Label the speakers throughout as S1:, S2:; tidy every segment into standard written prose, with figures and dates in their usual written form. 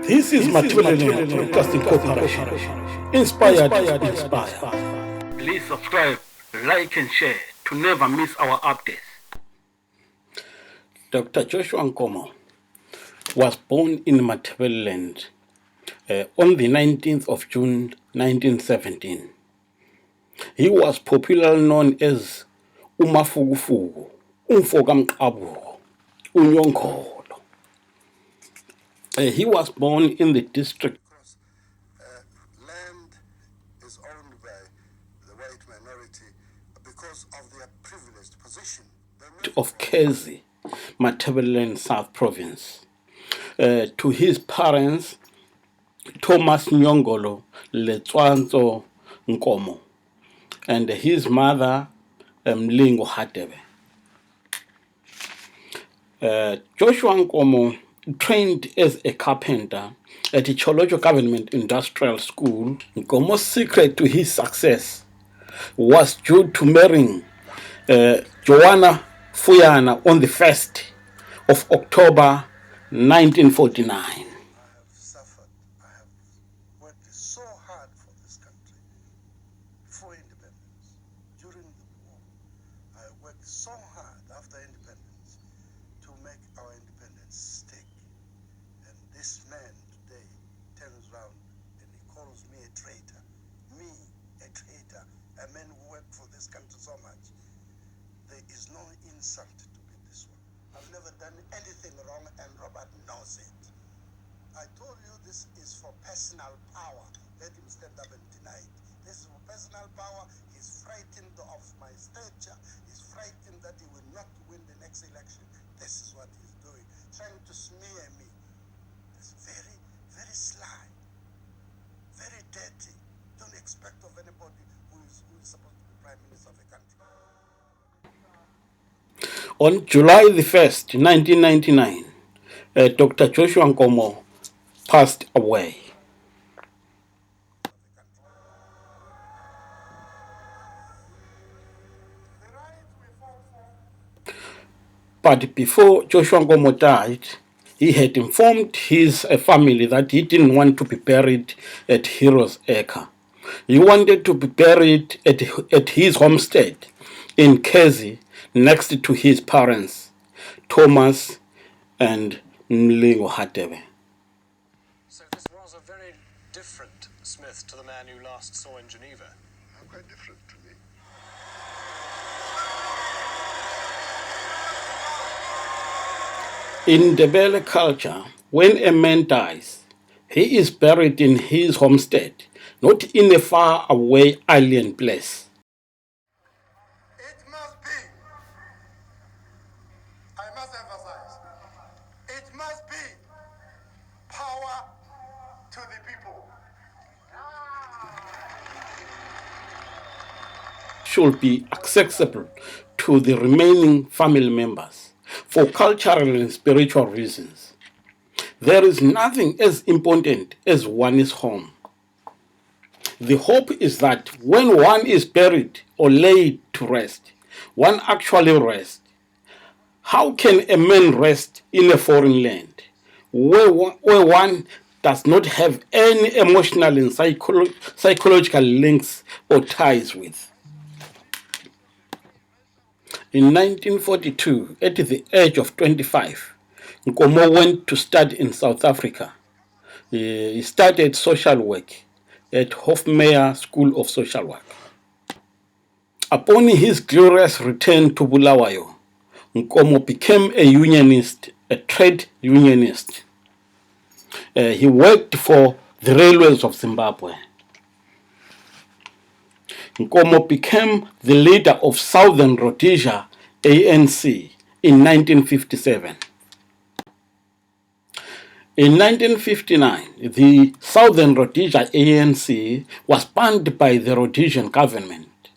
S1: This is Mathebeleng Broadcasting Corporation. Inspired to inspire.
S2: Please subscribe, like and share to never miss our updates.
S1: Dr. Joshua Nkomo was born in Mathebeleng on the 19th of June 1917. He was popularly known as umafugufugu, umfokamqabuko, unyonkolo. He was born in the district
S3: land is owned by the white minority because of their privileged position
S1: of Kezi, Mathebeleng South Province. To his parents, Thomas Nyongolo Letswanzo Nkomo, and his mother, Mlingo Hatebe. Joshua Nkomo trained as a carpenter at the Cholojo Government Industrial School. Nkomo's secret to his success was due to marrying Joanna Fuyana on the 1st of October 1949.
S3: I have suffered. I have worked so hard for this country, for independence. During the war, I worked so hard after independence to make our independence stick. And this man today turns around and he calls me a traitor. Me, a traitor, a man who worked for this country so much. There is no insult to be this one. I've never done anything wrong, and Robert knows it. I told you this is for personal power. Let him stand up and deny it. This is for personal power. He's frightened of my stature. He's frightened that he will not win the next election. This is what he's doing, trying to smear me. It's very, very sly, very dirty. Don't expect of anybody who is supposed to be Prime Minister of a country.
S1: On July the 1st, 1999, Dr. Joshua Nkomo passed away. But before Joshua Nkomo died, he had informed his family that he didn't want to be buried at Heroes Acre. He wanted to be buried at his homestead in Kezi, next to his parents, Thomas and Mlingo Hatebe.
S4: So this was a very different Smith to the man you last saw in Geneva.
S3: Quite different to me.
S1: In the Ndebele culture, when a man dies, he is buried in his homestead, not in a far away alien place.
S3: It must be, I must emphasize, it must be power to the people.
S1: Should be accessible to the remaining family members for cultural and spiritual reasons. There is nothing as important as one's home. The hope is that when one is buried or laid to rest, one actually rests. How can a man rest in a foreign land where one does not have any emotional and psychological links or ties with? In 1942, at the age of 25, Nkomo went to study in South Africa. He studied social work at Hofmeyr School of Social Work. Upon his glorious return to Bulawayo, Nkomo became a unionist, a trade unionist. He worked for the railways of Zimbabwe. Nkomo became the leader of Southern Rhodesia ANC in 1957. In 1959, the Southern Rhodesia ANC was banned by the Rhodesian government.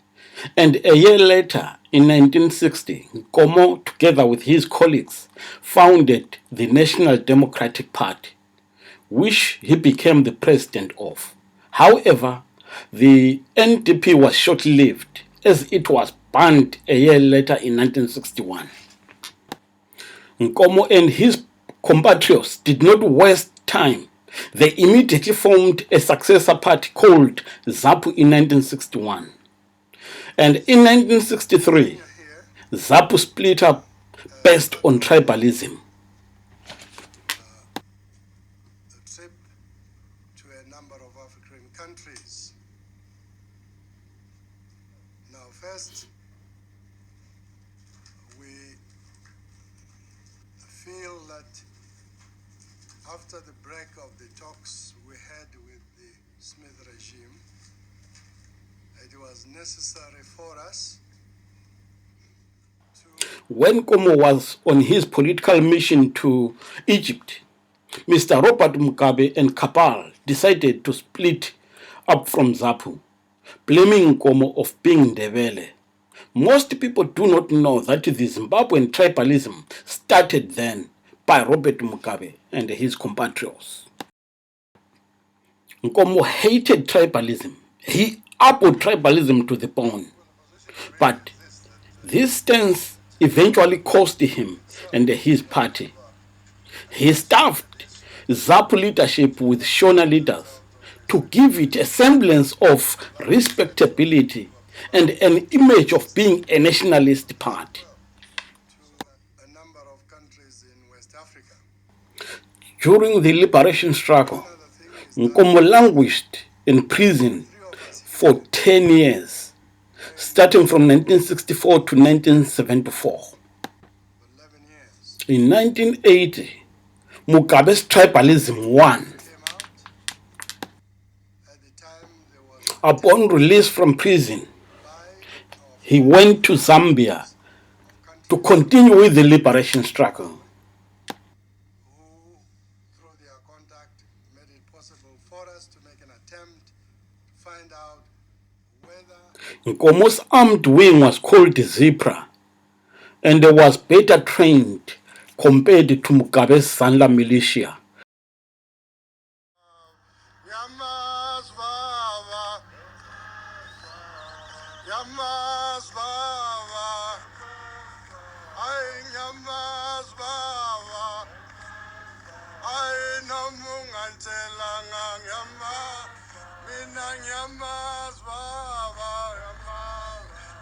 S1: And a year later, in 1960, Nkomo, together with his colleagues, founded the National Democratic Party, which he became the president of. However, the NDP was short-lived, as it was banned a year later in 1961. Nkomo and his compatriots did not waste time They immediately formed a successor party called ZAPU in 1961. And in 1963, ZAPU split up based on tribalism.
S3: A trip to a number of African countries. Now, first, we feel that after the break of the talks we had with the Smith regime, it was necessary for us to...
S1: When Nkomo was on his political mission to Egypt, Mr. Robert Mugabe and Kapal decided to split up from ZAPU, blaming Nkomo of being Ndebele. Most people do not know that the Zimbabwean tribalism started then by Robert Mugabe and his compatriots. Nkomo hated tribalism. He abhorred tribalism to the bone. But this stance eventually cost him and his party. He staffed ZAPU leadership with Shona leaders to give it a semblance of respectability and an image of being a nationalist party.
S3: to a number of countries in West Africa.
S1: During the liberation struggle,
S3: Another thing is that
S1: Nkomo languished in prison
S3: three of us
S1: for 10 years, starting from 1964 to 1974.
S3: 11 years
S1: In 1980, Mugabe's tribalism won.
S3: came out. At the time, there was
S1: Upon release from prison,
S3: by our
S1: he went to Zambia to
S3: countries
S1: continue with the liberation struggle.
S3: who, through their contact, made it possible for us to make an attempt to find out whether
S1: Nkomo's armed wing was called Zebra, and it was better trained compared to Mugabe's Zanla militia.
S3: Yamas Baba, Yamas Baba, ay Yamas Baba, ay namungantelanga Yama, Minang Yamas Baba, Yama,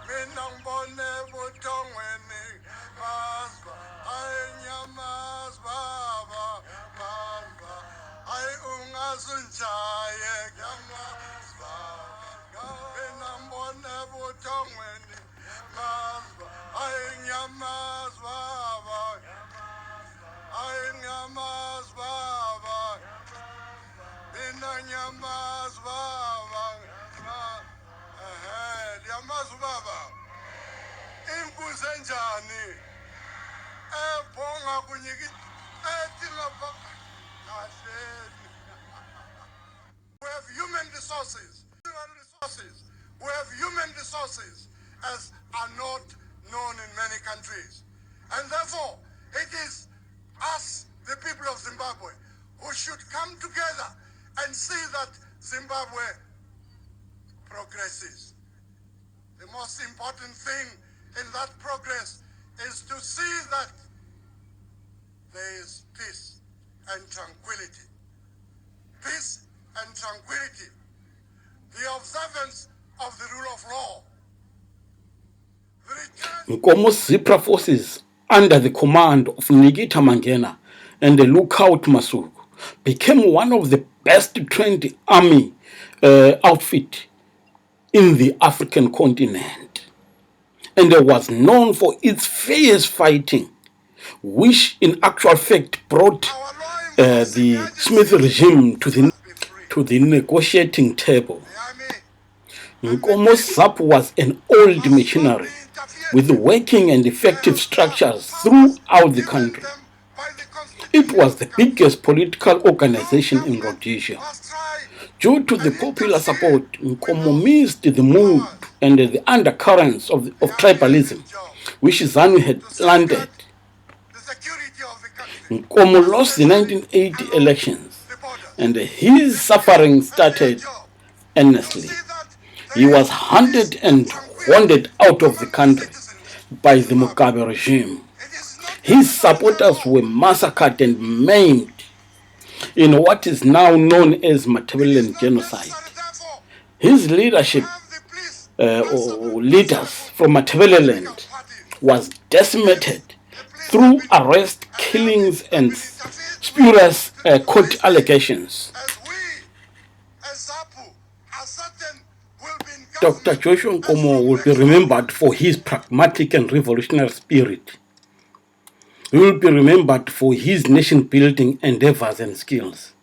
S3: Minang Bone Butongweni, Masba, ay Yamas Baba, Masba, ay ungasunjaye Yamas Baba, Minang Bone Butongweni, Masba, ay Yamas Baba, ay Yamas Baba, Minang Yamas Baba, Yamas Baba, Inkuzenjani, Bonga Kunyiki, Tilapa, we have human resources. We have human resources as are not known in many countries. And therefore, it is us, the people of Zimbabwe, who should come together and see that Zimbabwe progresses. The most important thing in that progress is to see that there is peace and tranquility. Peace and tranquility. The observance of the rule of law. The return
S1: Nkomo's Zebra forces, under the command of Nikita Mangena and the Lookout Masuku, became one of the best trained army outfit in the African continent, and it was known for its fierce fighting, which in actual fact brought
S3: our law
S1: the
S3: enforcing
S1: Smith
S3: agencies
S1: regime to the
S3: must be free.
S1: negotiating table.
S3: The army
S1: Nkomo's ZAPU was an old machinery with working and effective structures throughout the country. It was the biggest political organization in Rhodesia. Due to the popular support, Nkomo missed the mood and the undercurrents of tribalism, which ZANU had planted.
S3: The security of the country.
S1: Nkomo lost the 1980 elections, and his suffering started earnestly. He was hunted and wanted out of the country by the Mugabe regime. His supporters were massacred and maimed. in what is now known as Matabeleland genocide. His leadership or leaders from Matabeleland was decimated through arrest, killings, and spurious court allegations. Dr. Joshua Nkomo will be remembered for his pragmatic and revolutionary spirit. He will be remembered for his nation-building endeavors and skills.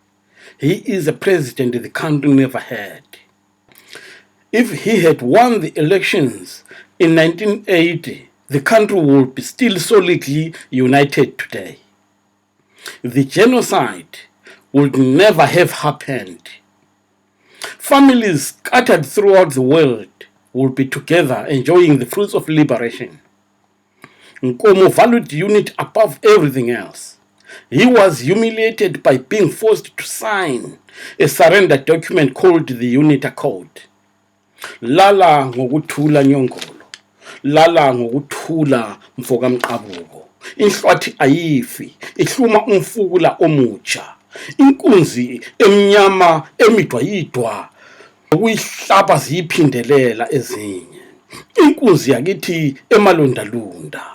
S1: He is a president the country never had. If he had won the elections in 1980, the country would be still solidly united today. The genocide would never have happened. Families scattered throughout the world will be together enjoying the fruits of liberation. Nkomo valued unity above everything else. He was humiliated by being forced to sign a surrender document called the Unita Code. Lala ngokuthula nyongolo, lala ngokuthula mfoka mqabuko. Inhlwathi ayifi, ihluma umfula omutsha. Inkunzi emnyama emidwa yidwa, ukuyihlaba ziyiphindelela ezinye. Inkunzi yakithi emalondalunda,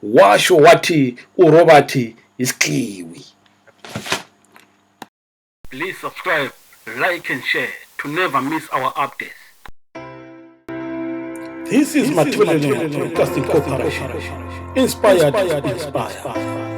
S1: washo wathi uRobert isikliwi.
S2: Please subscribe, like and share to never miss our updates.
S1: This is Matabeleland Broadcasting Corporation. Inspired to inspire.